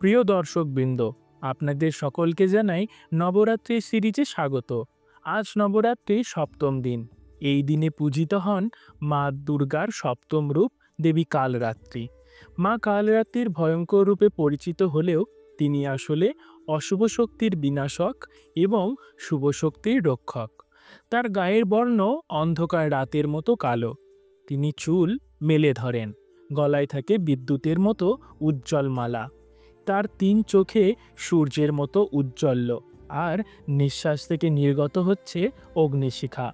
প্রিয় দর্শকবৃন্দ, আপনাদের সকলকে জানাই নবরাত্রি সিরিজে স্বাগত। আজ নবরাত্রির সপ্তম দিন। এই দিনে পূজিত হন মা দুর্গার সপ্তম রূপ দেবী কালরাত্রি। মা কালরাত্রির ভয়ঙ্কর রূপে পরিচিত হলেও তিনি আসলে অশুভ শক্তির বিনাশক এবং শুভ শক্তির রক্ষক। তার গায়ের বর্ণ অন্ধকার রাতের মতো কালো। তিনি চুল মেলে ধরেন, গলায় থাকে বিদ্যুতের মতো উজ্জ্বল মালা। তার ৩ চোখে সূর্যের মতো উজ্জ্বল্য, আর নিঃশ্বাস থেকে নির্গত হচ্ছে অগ্নিশিখা।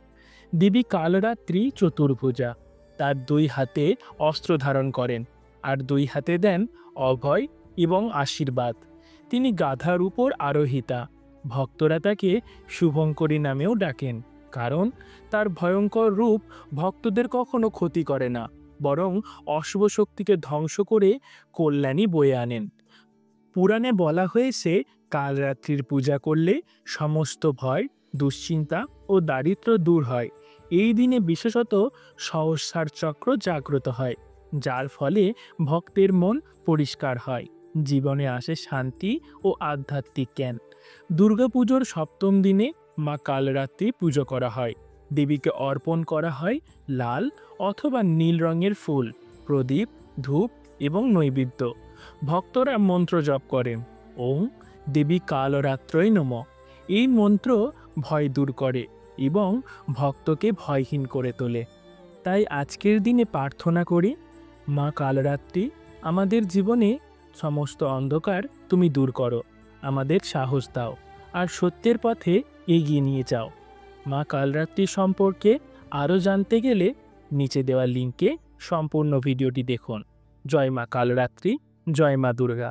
দেবী কালরাত্রি চতুর্ভুজা। তার ২ হাতে অস্ত্র ধারণ করেন, আর ২ হাতে দেন অভয় এবং আশীর্বাদ। তিনি গাধার উপর আরোহিতা। ভক্তরা তাকে শুভঙ্করী নামেও ডাকেন, কারণ তার ভয়ঙ্কর রূপ ভক্তদের কখনো ক্ষতি করে না, বরং অশুভ শক্তিকে ধ্বংস করে কল্যাণী বয়ে আনেন। পুরাণে বলা হয়েছে কালরাত্রির পূজা করলে সমস্ত ভয়, দুশ্চিন্তা ও দারিদ্র্য দূর হয়। এই দিনে বিশেষত সহস্রার চক্র জাগ্রত হয়, যার ফলে ভক্তের মন পরিষ্কার হয়, জীবনে আসে শান্তি ও আধ্যাত্মিক জ্ঞান। দুর্গাপুজোর সপ্তম দিনে মা কালরাত্রি পুজো করা হয়। দেবীকে অর্পণ করা হয় লাল অথবা নীল রঙের ফুল, প্রদীপ, ধূপ এবং নৈবেদ্য। ভক্তরা মন্ত্র জপ করেন, ওম দেবী কালরাত্রই নমঃ। এই মন্ত্র ভয় দূর করে এবং ভক্তকে ভয়হীন করে তোলে। তাই আজকের দিনে প্রার্থনা করি, মা কালরাত্রি, আমাদের জীবনে সমস্ত অন্ধকার তুমি দূর করো, আমাদের সাহস দাও আর সত্যের পথে এগিয়ে নিয়ে যাও। মা কালরাত্রি সম্পর্কে আরও জানতে গেলে নিচে দেওয়া লিঙ্কে সম্পূর্ণ ভিডিওটি দেখুন। জয় মা কালরাত্রি, জয় মা দুর্গা।